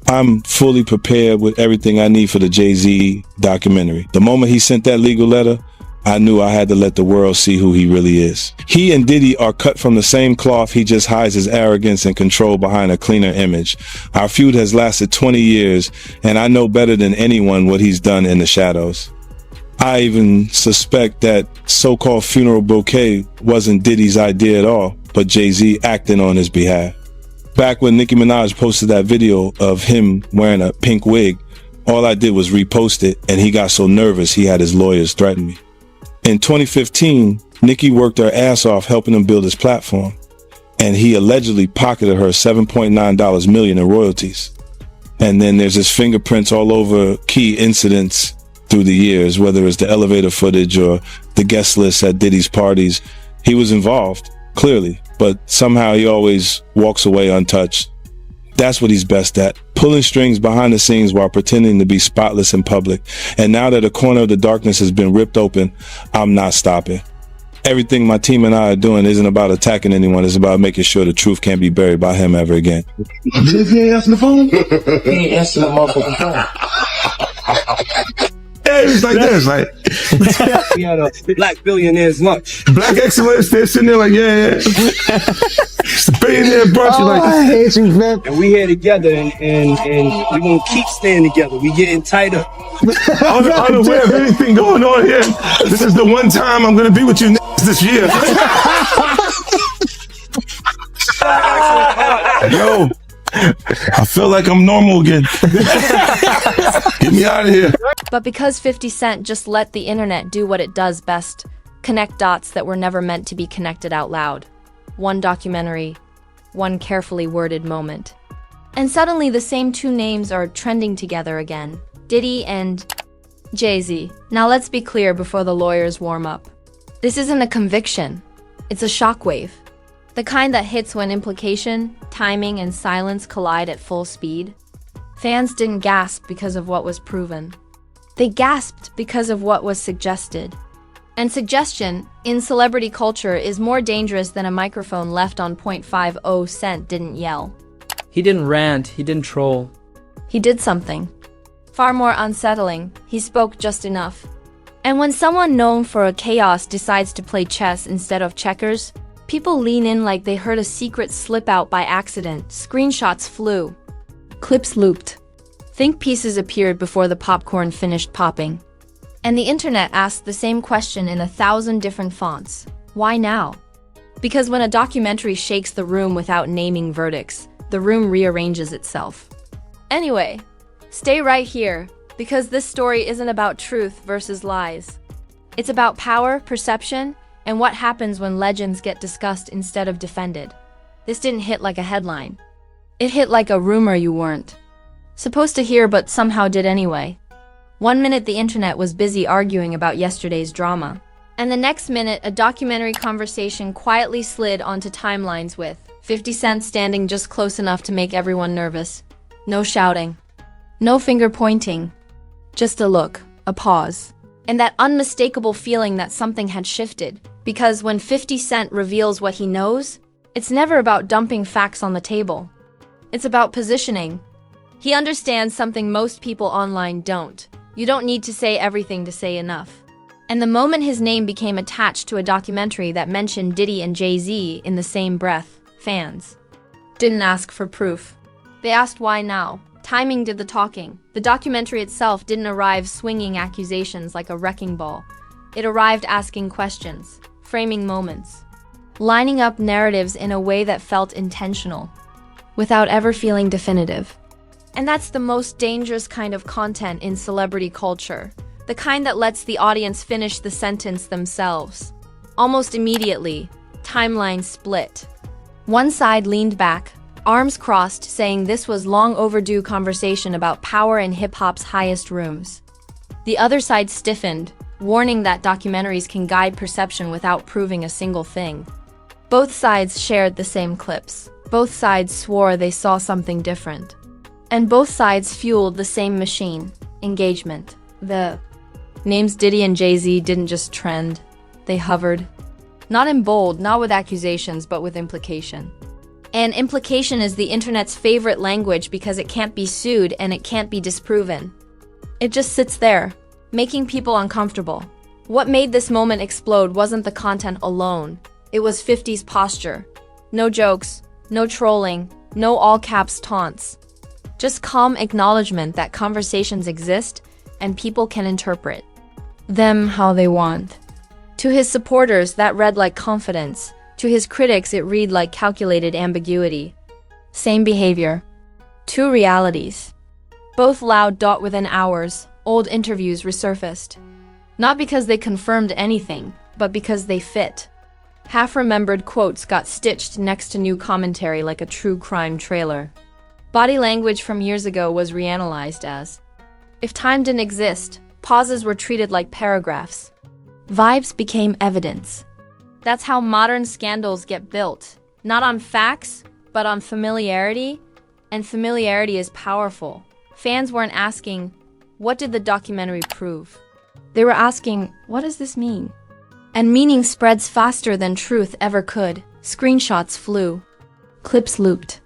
I'm fully prepared with everything I need for the Jay-Z documentary. The moment he sent that legal letter, I knew I had to let the world see who he really is. He and Diddy are cut from the same cloth. He just hides his arrogance and control behind a cleaner image. Our feud has lasted 20 years, and I know better than anyone what he's done in the shadows. I even suspect that so-called funeral bouquet wasn't Diddy's idea at all, but Jay-Z acting on his behalf. Back when Nicki Minaj posted that video of him wearing a pink wig, all I did was repost it, and he got so nervous he had his lawyers threaten me. In 2015, Nicki worked her ass off helping him build his platform, and he allegedly pocketed her $7.9 million in royalties. And then there's his fingerprints all over key incidents through the years, whether it's the elevator footage or the guest list at Diddy's parties. He was involved, clearly, but somehow he always walks away untouched. That's what he's best at, pulling strings behind the scenes while pretending to be spotless in public. And now that a corner of the darkness has been ripped open, I'm not stopping. Everything my team and I are doing isn't about attacking anyone. It's about making sure the truth can't be buried by him ever again. He ain't answering the phone? He ain't answering the motherfucking phone. Yeah, it's like this, like we had a black billionaire's lunch. Black excellence, they're sitting there like, yeah. It's a billionaire brunch. Oh, like, I hate you, man. And we here together, and we're gonna keep staying together. We getting tighter. Unaware of anything going on here. This is the one time I'm gonna be with you this year. Yo, I feel like I'm normal again. Get me out of here. But because 50 Cent just let the internet do what it does best, connect dots that were never meant to be connected out loud. One documentary, one carefully worded moment. And suddenly the same two names are trending together again. Diddy and Jay-Z. Now let's be clear before the lawyers warm up. This isn't a conviction. It's a shockwave. The kind that hits when implication, timing, and silence collide at full speed. Fans didn't gasp because of what was proven. They gasped because of what was suggested. And suggestion, in celebrity culture, is more dangerous than a microphone left on .50 cent didn't yell. He didn't rant, he didn't troll. He did something. Far more unsettling, he spoke just enough. And when someone known for a chaos decides to play chess instead of checkers, people lean in like they heard a secret slip out by accident. Screenshots flew. Clips looped. Think pieces appeared before the popcorn finished popping. And the internet asked the same question in 1,000 different fonts. Why now? Because when a documentary shakes the room without naming verdicts, the room rearranges itself. Anyway, stay right here, because this story isn't about truth versus lies. It's about power, perception, and what happens when legends get discussed instead of defended. This didn't hit like a headline. It hit like a rumor you weren't supposed to hear but somehow did anyway. 1 minute the internet was busy arguing about yesterday's drama, and the next minute a documentary conversation quietly slid onto timelines with 50 Cent standing just close enough to make everyone nervous. No shouting. No finger pointing. Just a look, a pause, and that unmistakable feeling that something had shifted. Because when 50 Cent reveals what he knows, it's never about dumping facts on the table. It's about positioning. He understands something most people online don't. You don't need to say everything to say enough. And the moment his name became attached to a documentary that mentioned Diddy and Jay-Z in the same breath, fans didn't ask for proof. They asked why now. Timing did the talking. The documentary itself didn't arrive swinging accusations like a wrecking ball. It arrived asking questions, framing moments, lining up narratives in a way that felt intentional, without ever feeling definitive. And that's the most dangerous kind of content in celebrity culture, the kind that lets the audience finish the sentence themselves. Almost immediately, timelines split. One side leaned back, arms crossed, saying this was long overdue conversation about power in hip-hop's highest rooms. The other side stiffened, warning that documentaries can guide perception without proving a single thing. Both sides shared the same clips. Both sides swore they saw something different. And both sides fueled the same machine, engagement. The names Diddy and Jay-Z didn't just trend, they hovered. Not in bold, not with accusations, but with implication. And implication is the internet's favorite language because it can't be sued and it can't be disproven. It just sits there, making people uncomfortable. What made this moment explode wasn't the content alone. It was 50's posture. No jokes, no trolling, no all-caps taunts. Just calm acknowledgement that conversations exist and people can interpret them how they want. To his supporters, that read like confidence. To his critics, it read like calculated ambiguity. Same behavior. Two realities. Both loud. Within hours, old interviews resurfaced. Not because they confirmed anything, but because they fit. Half-remembered quotes got stitched next to new commentary like a true crime trailer. Body language from years ago was reanalyzed as, if time didn't exist, pauses were treated like paragraphs. Vibes became evidence. That's how modern scandals get built. Not on facts, but on familiarity. And familiarity is powerful. Fans weren't asking, what did the documentary prove? They were asking, what does this mean? And meaning spreads faster than truth ever could. Screenshots flew. Clips looped.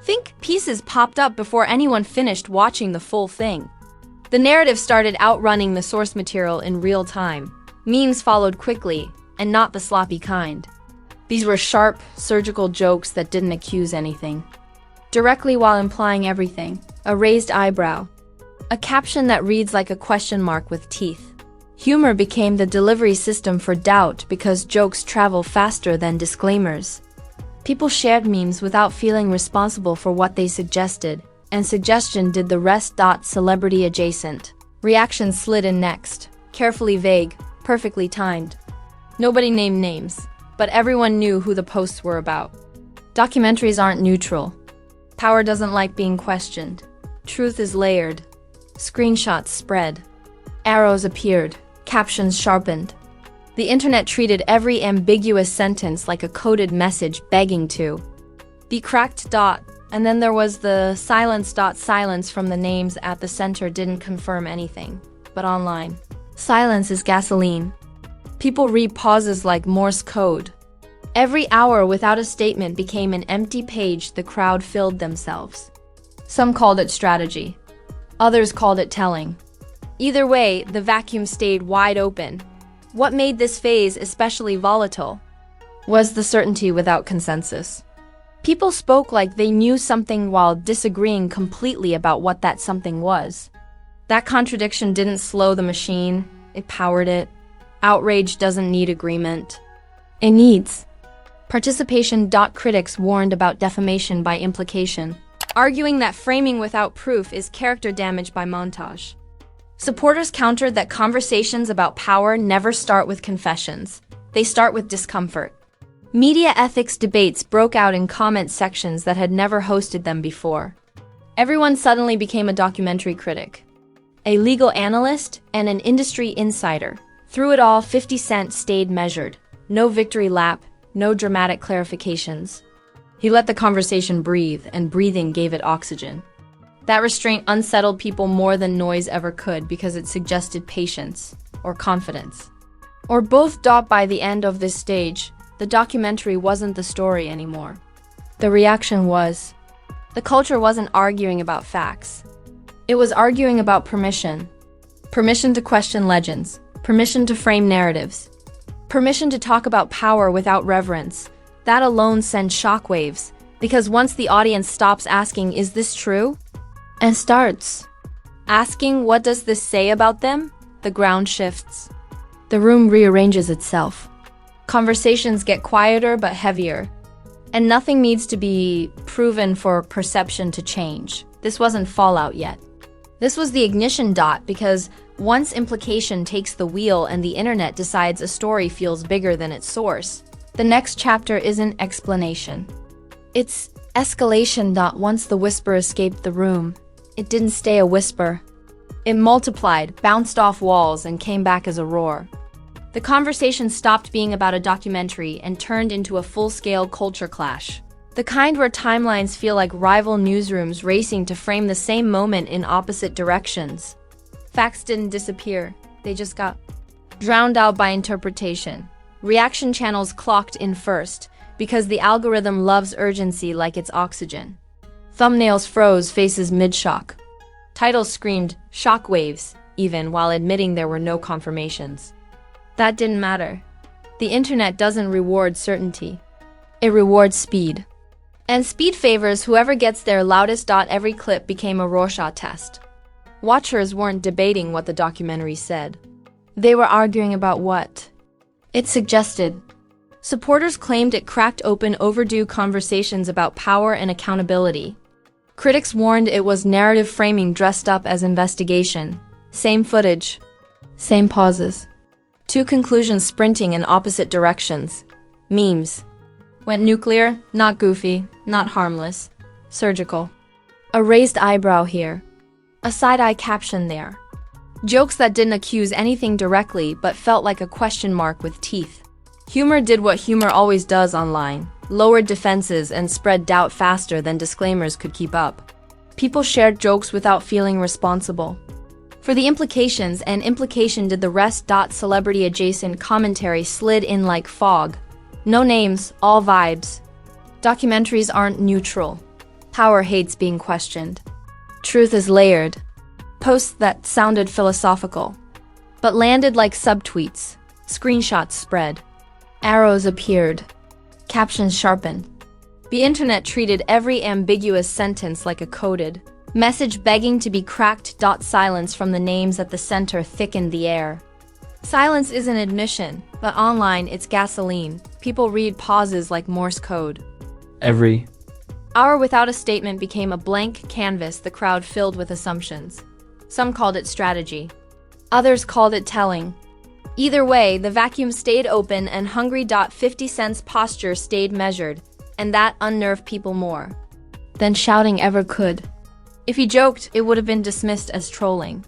Think pieces popped up before anyone finished watching the full thing. The narrative started outrunning the source material in real time. Memes followed quickly, and not the sloppy kind. These were sharp, surgical jokes that didn't accuse anything. Directly while implying everything. A raised eyebrow. A caption that reads like a question mark with teeth. Humor became the delivery system for doubt because jokes travel faster than disclaimers. People shared memes without feeling responsible for what they suggested, and suggestion did the rest. Celebrity adjacent. Reactions slid in next. Carefully vague, perfectly timed. Nobody named names, but everyone knew who the posts were about. Documentaries aren't neutral. Power doesn't like being questioned. Truth is layered. Screenshots spread. Arrows appeared. Captions sharpened. The internet treated every ambiguous sentence like a coded message begging to be cracked. And then there was the silence. Silence from the names at the center didn't confirm anything. But online, silence is gasoline. People read pauses like Morse code. Every hour without a statement became an empty page the crowd filled themselves. Some called it strategy. Others called it telling. Either way, the vacuum stayed wide open. What made this phase especially volatile was the certainty without consensus. People spoke like they knew something while disagreeing completely about what that something was. That contradiction didn't slow the machine, it powered it. Outrage doesn't need agreement. It needs participation. Critics warned about defamation by implication, arguing that framing without proof is character damage by montage. Supporters countered that conversations about power never start with confessions. They start with discomfort. Media ethics debates broke out in comment sections that had never hosted them before. Everyone suddenly became a documentary critic, a legal analyst, and an industry insider. Through it all, 50 Cent stayed measured. No victory lap, no dramatic clarifications. He let the conversation breathe, and breathing gave it oxygen. That restraint unsettled people more than noise ever could because it suggested patience or confidence. Or both. By the end of this stage, the documentary wasn't the story anymore. The reaction was. The culture wasn't arguing about facts. It was arguing about permission. Permission to question legends. Permission to frame narratives. Permission to talk about power without reverence. That alone sends shockwaves, because once the audience stops asking, is this true? And starts asking, what does this say about them? The ground shifts. The room rearranges itself. Conversations get quieter but heavier. And nothing needs to be proven for perception to change. This wasn't fallout yet. This was the ignition. Because once implication takes the wheel and the internet decides a story feels bigger than its source, the next chapter isn't explanation. It's escalation. Once the whisper escaped the room, it didn't stay a whisper. It multiplied, bounced off walls, and came back as a roar. The conversation stopped being about a documentary and turned into a full-scale culture clash. The kind where timelines feel like rival newsrooms racing to frame the same moment in opposite directions. Facts didn't disappear, they just got drowned out by interpretation. Reaction channels clocked in first. Because the algorithm loves urgency like it's oxygen. Thumbnails froze, faces mid-shock. Titles screamed, shockwaves, even while admitting there were no confirmations. That didn't matter. The internet doesn't reward certainty. It rewards speed. And speed favors whoever gets there loudest. Every clip became a Rorschach test. Watchers weren't debating what the documentary said. They were arguing about what it suggested. Supporters claimed it cracked open overdue conversations about power and accountability. Critics warned it was narrative framing dressed up as investigation. Same footage, same pauses. Two conclusions sprinting in opposite directions. Memes. Went nuclear, not goofy, not harmless. Surgical. A raised eyebrow here. A side-eye caption there. Jokes that didn't accuse anything directly but felt like a question mark with teeth. Humor did what humor always does online. Lowered defenses and spread doubt faster than disclaimers could keep up. People shared jokes without feeling responsible for the implications, and implication did the rest. Celebrity-adjacent commentary slid in like fog. No names, all vibes. Documentaries aren't neutral. Power hates being questioned. Truth is layered. Posts that sounded philosophical, but landed like subtweets. Screenshots spread. Arrows appeared. Captions sharpened. The internet treated every ambiguous sentence like a coded message begging to be cracked. Silence from the names at the center thickened the air. Silence isn't admission, but online it's gasoline. People read pauses like Morse code. Every hour without a statement became a blank canvas the crowd filled with assumptions. Some called it strategy. Others called it telling. Either way, the vacuum stayed open and hungry. 50 Cent's posture stayed measured, and that unnerved people more than shouting ever could. If he joked, it would have been dismissed as trolling.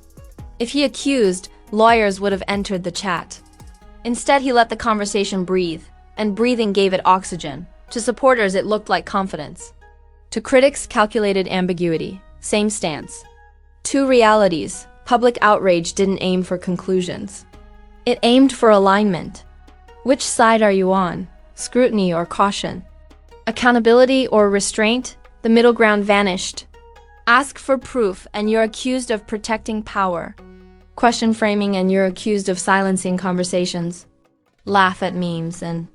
If he accused, lawyers would have entered the chat. Instead, he let the conversation breathe, and breathing gave it oxygen. To supporters, it looked like confidence. To critics, calculated ambiguity. Same stance. Two realities. Public outrage didn't aim for conclusions. It aimed for alignment. Which side are you on? Scrutiny or caution? Accountability or restraint? The middle ground vanished. Ask for proof and you're accused of protecting power. Question framing and you're accused of silencing conversations. Laugh at memes and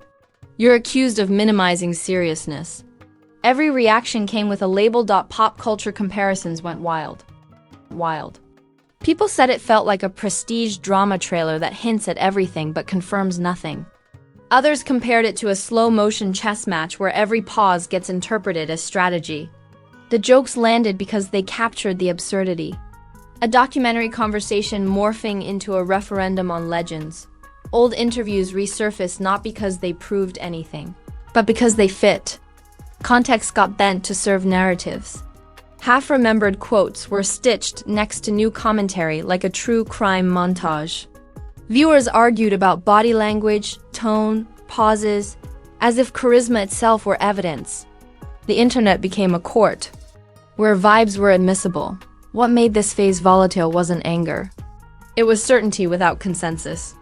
you're accused of minimizing seriousness. Every reaction came with a label. Pop culture comparisons went wild. Wild. People said it felt like a prestige drama trailer that hints at everything but confirms nothing. Others compared it to a slow-motion chess match where every pause gets interpreted as strategy. The jokes landed because they captured the absurdity. A documentary conversation morphing into a referendum on legends. Old interviews resurfaced not because they proved anything, but because they fit. Context got bent to serve narratives. Half-remembered quotes were stitched next to new commentary like a true crime montage. Viewers argued about body language, tone, pauses, as if charisma itself were evidence. The internet became a court, where vibes were admissible. What made this phase volatile wasn't anger. It was certainty without consensus.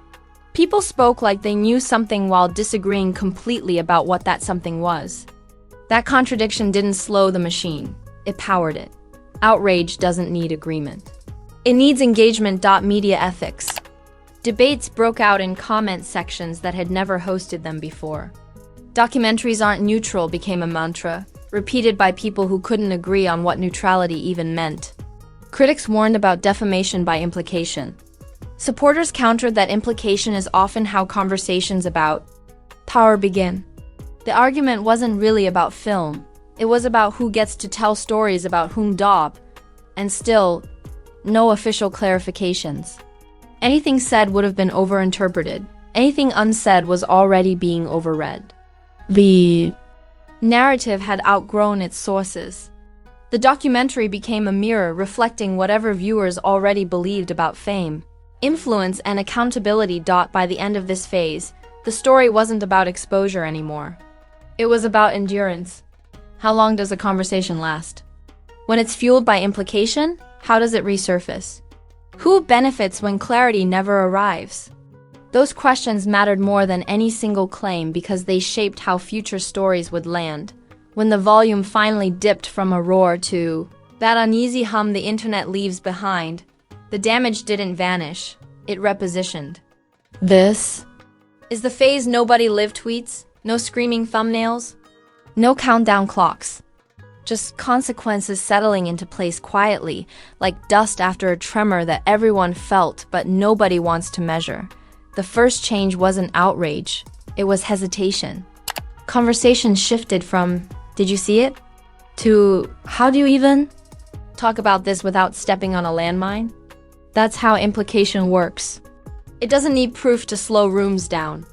People spoke like they knew something while disagreeing completely about what that something was. That contradiction didn't slow the machine. It powered it. Outrage doesn't need agreement. It needs engagement. Media ethics. Debates broke out in comment sections that had never hosted them before. Documentaries aren't neutral became a mantra, repeated by people who couldn't agree on what neutrality even meant. Critics warned about defamation by implication. Supporters countered that implication is often how conversations about power begin. The argument wasn't really about film. It was about who gets to tell stories about whom. And still, no official clarifications. Anything said would have been overinterpreted. Anything unsaid was already being overread. The narrative had outgrown its sources. The documentary became a mirror reflecting whatever viewers already believed about fame, influence, and accountability. By the end of this phase, the story wasn't about exposure anymore. It was about endurance. How long does a conversation last? When it's fueled by implication, how does it resurface? Who benefits when clarity never arrives? Those questions mattered more than any single claim because they shaped how future stories would land. When the volume finally dipped from a roar to that uneasy hum the internet leaves behind, the damage didn't vanish, it repositioned. This is the phase nobody lived tweets, no screaming thumbnails, no countdown clocks. Just consequences settling into place quietly, like dust after a tremor that everyone felt but nobody wants to measure. The first change wasn't outrage, it was hesitation. Conversation shifted from, "Did you see it?" to, "How do you even talk about this without stepping on a landmine?" That's how implication works. It doesn't need proof to slow rooms down.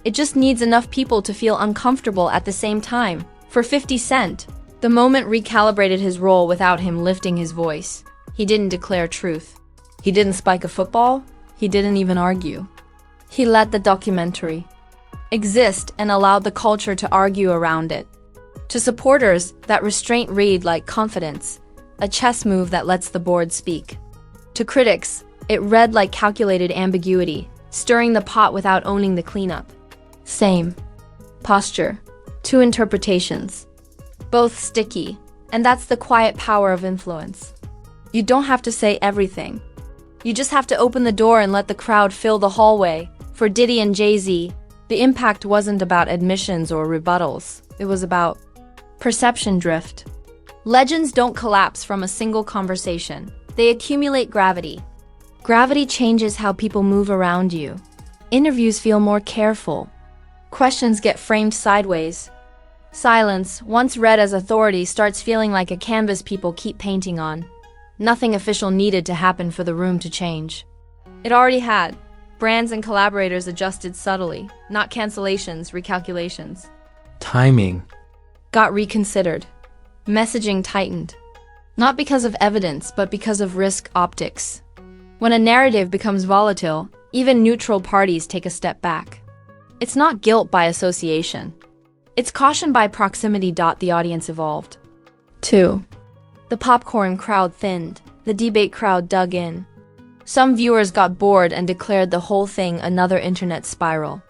It just needs enough people to feel uncomfortable at the same time. For 50 Cent, the moment recalibrated his role without him lifting his voice. He didn't declare truth. He didn't spike a football. He didn't even argue. He let the documentary exist and allowed the culture to argue around it. To supporters, that restraint read like confidence, a chess move that lets the board speak. To critics, it read like calculated ambiguity, stirring the pot without owning the cleanup. Same posture, two interpretations, both sticky, and that's the quiet power of influence. You don't have to say everything. You just have to open the door and let the crowd fill the hallway. For Diddy and Jay-Z, the impact wasn't about admissions or rebuttals. It was about perception drift. Legends don't collapse from a single conversation. They accumulate gravity. Gravity changes how people move around you. Interviews feel more careful. Questions get framed sideways. Silence, once read as authority, starts feeling like a canvas people keep painting on. Nothing official needed to happen for the room to change. It already had. Brands and collaborators adjusted subtly, not cancellations, recalculations. Timing. Got reconsidered. Messaging tightened. Not because of evidence, but because of risk optics. When a narrative becomes volatile, even neutral parties take a step back. It's not guilt by association. It's caution by proximity. The audience evolved. 2. The popcorn crowd thinned. The debate crowd dug in. Some viewers got bored and declared the whole thing another internet spiral.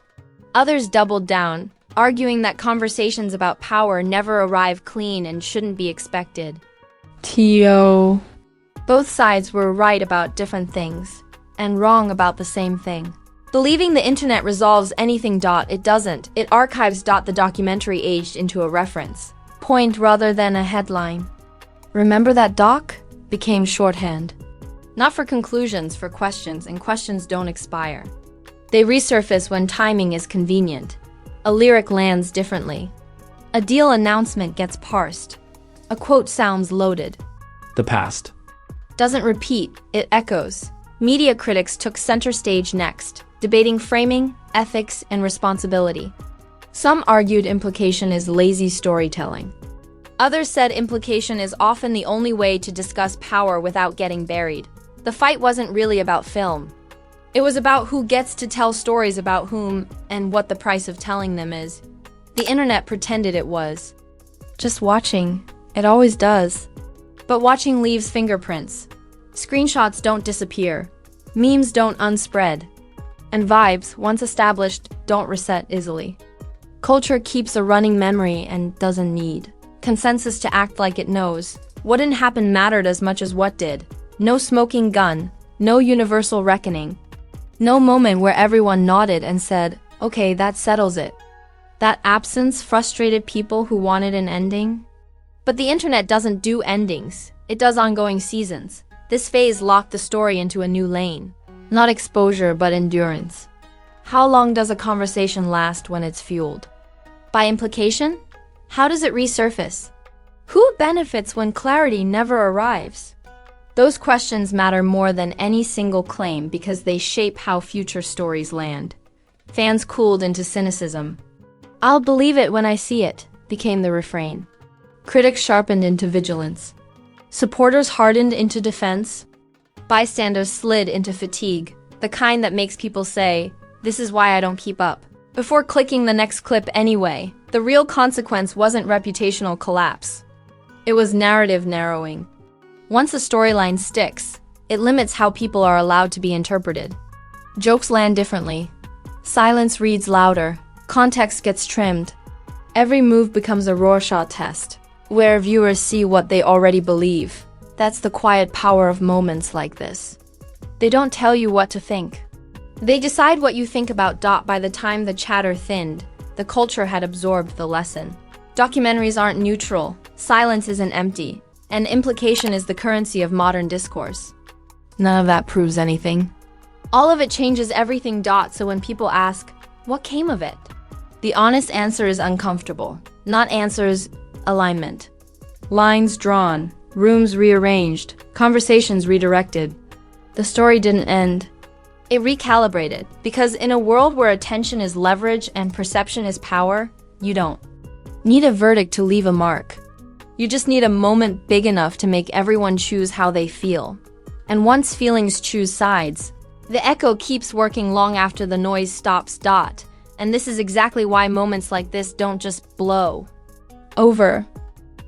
Others doubled down, arguing that conversations about power never arrive clean and shouldn't be expected. T.O. Both sides were right about different things, and wrong about the same thing. Believing the internet resolves anything. It doesn't. It archives. The documentary aged into a reference point rather than a headline. Remember that doc? Became shorthand. Not for conclusions, for questions, and questions don't expire. They resurface when timing is convenient. A lyric lands differently. A deal announcement gets parsed. A quote sounds loaded. The past. Doesn't repeat, it echoes. Media critics took center stage next, debating framing, ethics, and responsibility. Some argued implication is lazy storytelling. Others said implication is often the only way to discuss power without getting buried. The fight wasn't really about film. It was about who gets to tell stories about whom and what the price of telling them is. The internet pretended it was. Just watching. It always does. But watching leaves fingerprints. Screenshots don't disappear. Memes don't unspread. And vibes, once established, don't reset easily. Culture keeps a running memory and doesn't need consensus to act like it knows. What didn't happen mattered as much as what did. No smoking gun, no universal reckoning. No moment where everyone nodded and said, "Okay, that settles it." That absence frustrated people who wanted an ending. But the internet doesn't do endings. It does ongoing seasons. This phase locked the story into a new lane. Not exposure, but endurance. How long does a conversation last when it's fueled? By implication? How does it resurface? Who benefits when clarity never arrives? Those questions matter more than any single claim because they shape how future stories land. Fans cooled into cynicism. "I'll believe it when I see it," became the refrain. Critics sharpened into vigilance. Supporters hardened into defense. Bystanders slid into fatigue, the kind that makes people say, "This is why I don't keep up," before clicking the next clip anyway. The real consequence wasn't reputational collapse. It was narrative narrowing. Once a storyline sticks, it limits how people are allowed to be interpreted. Jokes land differently. Silence reads louder. Context gets trimmed. Every move becomes a Rorschach test, where viewers see what they already believe. That's the quiet power of moments like this. They don't tell you what to think. They decide what you think about. By the time the chatter thinned, the culture had absorbed the lesson. Documentaries aren't neutral. Silence isn't empty. And implication is the currency of modern discourse. None of that proves anything. All of it changes everything. So when people ask, what came of it? The honest answer is uncomfortable. Not answers, alignment. Lines drawn, rooms rearranged, conversations redirected. The story didn't end. It recalibrated, because in a world where attention is leverage and perception is power, you don't need a verdict to leave a mark. You just need a moment big enough to make everyone choose how they feel. And once feelings choose sides, the echo keeps working long after the noise stops. And this is exactly why moments like this don't just blow over.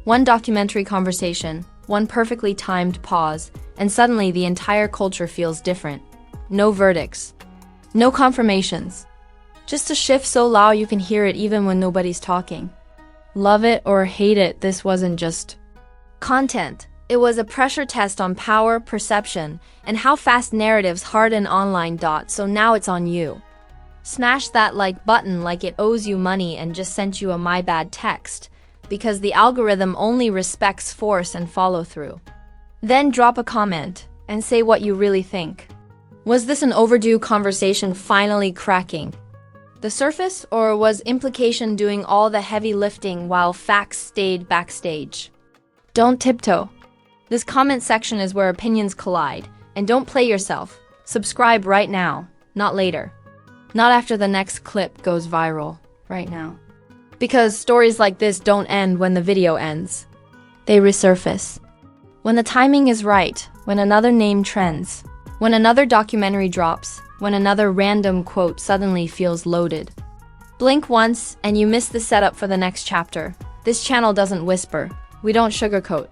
One documentary conversation, one perfectly timed pause, and suddenly the entire culture feels different. No verdicts, no confirmations. Just a shift so loud you can hear it even when nobody's talking. Love it or hate it, this wasn't just content. It was a pressure test on power, perception, and how fast narratives harden online. So now it's on you. Smash that like button like it owes you money and just sent you a my bad text, because the algorithm only respects force and follow through. Then drop a comment and say what you really think. Was this an overdue conversation finally cracking the surface, or was implication doing all the heavy lifting while facts stayed backstage? Don't tiptoe. This comment section is where opinions collide, and don't play yourself. Subscribe right now, not later. Not after the next clip goes viral, right now. Because stories like this don't end when the video ends. They resurface. When the timing is right, when another name trends, when another documentary drops, when another random quote suddenly feels loaded. Blink once and you miss the setup for the next chapter. This channel doesn't whisper. We don't sugarcoat.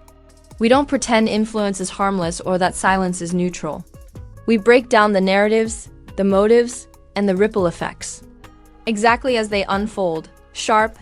We don't pretend influence is harmless or that silence is neutral. We break down the narratives, the motives, and the ripple effects. Exactly as they unfold, sharp,